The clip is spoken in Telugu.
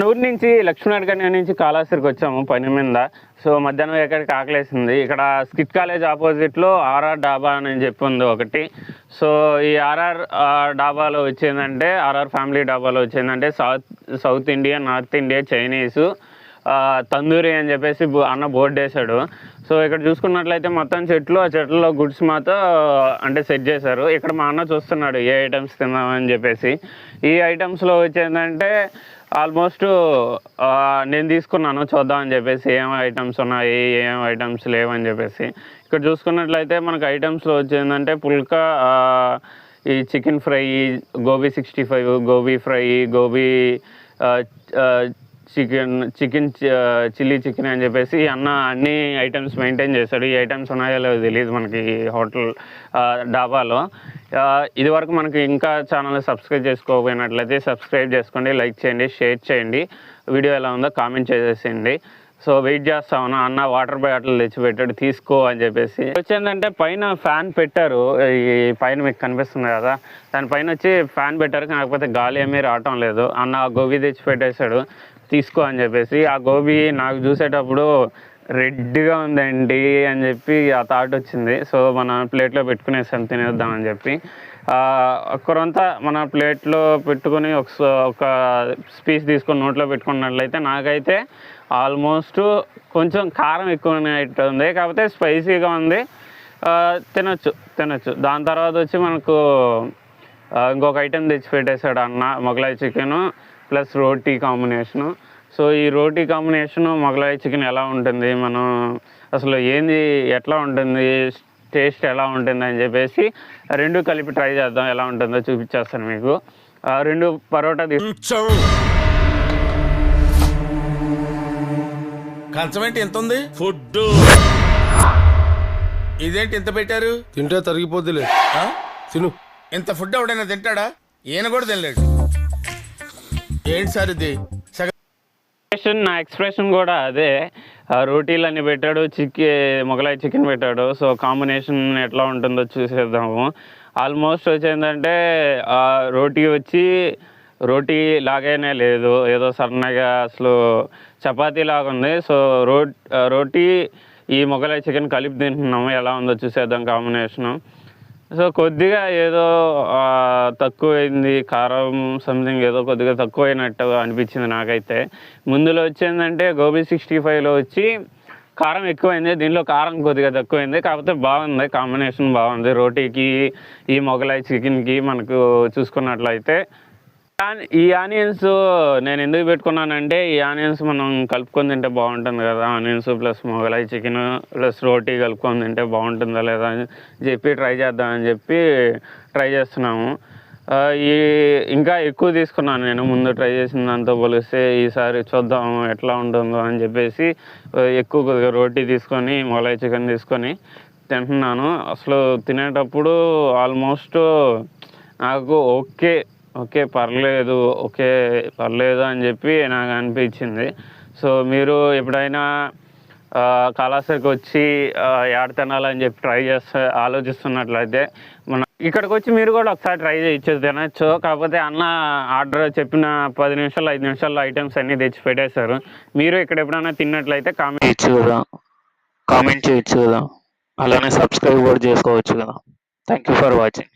ఊరి నుంచి లక్ష్మీనారాయణ నుంచి కాళహస్తికి వచ్చాము పని మీద. సో మధ్యాహ్నం ఎక్కడికి ఆకలేసింది. ఇక్కడ స్కిట్ కాలేజ్ ఆపోజిట్లో ఆర్ఆర్ డాబా అని చెప్పి ఉంది ఒకటి. సో ఈ ఆర్ఆర్ డాబాలో వచ్చిందంటే, ఆర్ఆర్ ఫ్యామిలీ డాబాలో వచ్చిందంటే south India, north India, Chinese, tandoori అని చెప్పేసి అన్న బోర్డు వేశాడు. సో ఇక్కడ చూసుకున్నట్లయితే మొత్తం చెట్లు, ఆ చెట్లలో గుడ్స్ మాత్రం అంటే సెట్ చేశారు. ఇక్కడ మా అన్న చూస్తున్నాడు ఏ ఐటమ్స్ తిందామని చెప్పేసి. ఈ ఐటమ్స్లో వచ్చేందంటే ఆల్మోస్ట్ నేను తీసుకున్నాను చూద్దామని చెప్పేసి ఏం ఐటమ్స్ ఉన్నాయి, ఏం ఐటమ్స్ లేవని చెప్పేసి. ఇక్కడ చూసుకున్నట్లయితే మనకు ఐటమ్స్లో వచ్చేందంటే పుల్కా, ఈ chicken fry, gobi 65, gobi fry, gobi chicken chilli chicken అని చెప్పేసి అన్న అన్ని ఐటమ్స్ మెయింటైన్ చేశాడు. ఈ ఐటమ్స్ ఉన్నాయో లేదో తెలియదు మనకి హోటల్ డాబాలో. ఇది వరకు మనకి ఇంకా ఛానల్ని సబ్స్క్రైబ్ చేసుకోకపోయినట్లయితే సబ్స్క్రైబ్ చేసుకోండి, లైక్ చేయండి, షేర్ చేయండి. వీడియో ఎలా ఉందో కామెంట్ చేసేయండి. సో వెయిట్ చేస్తా ఉన్నా. అన్న వాటర్ బాటిల్ తెచ్చిపెట్టాడు, తీసుకో అని చెప్పేసి. వచ్చేందంటే పైన ఫ్యాన్ పెట్టారు, ఈ పైన మీకు కనిపిస్తుంది కదా, దానిపైన వచ్చి ఫ్యాన్ పెట్టారు, కాకపోతే గాలి ఏమీ రావటం లేదు. అన్న గోబీ తెచ్చి పెట్టేశాడు, తీసుకో అని చెప్పేసి. ఆ గోబీ నాకు చూసేటప్పుడు రెడ్గా ఉందండి అని చెప్పి ఆ థాట్ వచ్చింది. సో మన ప్లేట్లో పెట్టుకునేసాం, తినేద్దామని చెప్పి. ఒక్కరంతా మన ప్లేట్లో పెట్టుకొని ఒక పీస్ తీసుకొని నోట్లో పెట్టుకున్నట్లయితే నాకైతే ఆల్మోస్ట్ కొంచెం కారం ఎక్కువ ఉంది, కాకపోతే స్పైసీగా ఉంది, తినొచ్చు. దాని తర్వాత వచ్చి మనకు ఇంకొక ఐటెం తెచ్చి పెట్టేశాడు అన్న, మొగలాయి చికెను ప్లస్ రోటీ కాంబినేషను. సో ఈ రోటీ కాంబినేషను మొగలాయి చికెన్ ఎలా ఉంటుంది, మనం అసలు ఏంది, ఎట్లా ఉంటుంది, టేస్ట్ ఎలా ఉంటుంది అని చెప్పేసి రెండు కలిపి ట్రై చేద్దాం. ఎలా ఉంటుందో చూపించేస్తాను మీకు. రెండు పరోటా కంచమేంటి ఎంత ఉంది? ఫుడ్ ఇదేంటి ఇంత పెట్టారు? తింటే తరిగిపోద్దిలే, తిను. ఇంత ఫుడ్ ఎవడైనా తింటాడా? ఈయన కూడా తినలేడు. ఏంటి సార్ ఇది? నా ఎక్స్ప్రెషన్ కూడా అదే. రోటీలన్నీ పెట్టాడు, మొగలాయి చికెన్ పెట్టాడు. సో కాంబినేషన్ ఎట్లా ఉంటుందో చూసేద్దాము. ఆల్మోస్ట్ వచ్చేందంటే రోటీ లాగానే లేదు, ఏదో సన్నగా అసలు చపాతీ లాగా ఉంది. సో రోటీ ఈ మొగలాయి చికెన్ కలిపి తింటున్నాము, ఎలా ఉందో చూసేద్దాం కాంబినేషను. సో కొద్దిగా ఏదో తక్కువైంది, కారం సంథింగ్ ఏదో కొద్దిగా తక్కువైనట్టు అనిపించింది నాకైతే. ముందులో వచ్చేందంటే గోబీ 65లో వచ్చి కారం ఎక్కువైంది, దీనిలో కారం కొద్దిగా తక్కువైంది, కాకపోతే బాగుంది, కాంబినేషన్ బాగుంది రోటీకి ఈ మొగలాయి చికెన్కి. మనకు చూసుకున్నట్లయితే ఈ ఆనియన్స్ నేను ఎందుకు పెట్టుకున్నానంటే, ఈ ఆనియన్స్ మనం కలుపుకొని తింటే బాగుంటుంది కదా, onions plus Mughlai chicken plus రోటీ కలుపుకొని తింటే బాగుంటుందా లేదా అని చెప్పి ట్రై చేద్దామని చెప్పి ట్రై చేస్తున్నాము. ఇంకా ఎక్కువ తీసుకున్నాను నేను ముందు ట్రై చేసిన దాంతో పోలిస్తే. ఈసారి చూద్దాము ఎట్లా ఉంటుందో అని చెప్పేసి ఎక్కువ కొద్దిగా రోటీ తీసుకొని మొగలాయి చికెన్ తీసుకొని తింటున్నాను. అసలు తినేటప్పుడు ఆల్మోస్ట్ నాకు పర్లేదు అని చెప్పి నాకు అనిపించింది. సో మీరు ఎప్పుడైనా కాళహస్తికి వచ్చి యాడ తినాలని చెప్పి ఆలోచిస్తున్నట్లయితే ఇక్కడికి వచ్చి మీరు కూడా ఒకసారి ట్రై తినచ్చు. కాకపోతే అన్న ఆర్డర్ చెప్పిన 10 నిమిషాలు 5 నిమిషాల్లో ఐటమ్స్ అన్నీ తెచ్చి పెట్టేశారు. మీరు ఇక్కడ ఎప్పుడైనా తిన్నట్లయితే కామెంట్ చేయొచ్చు కదా, అలానే సబ్స్క్రైబ్ కూడా చేసుకోవచ్చు కదా. Thank you for watching.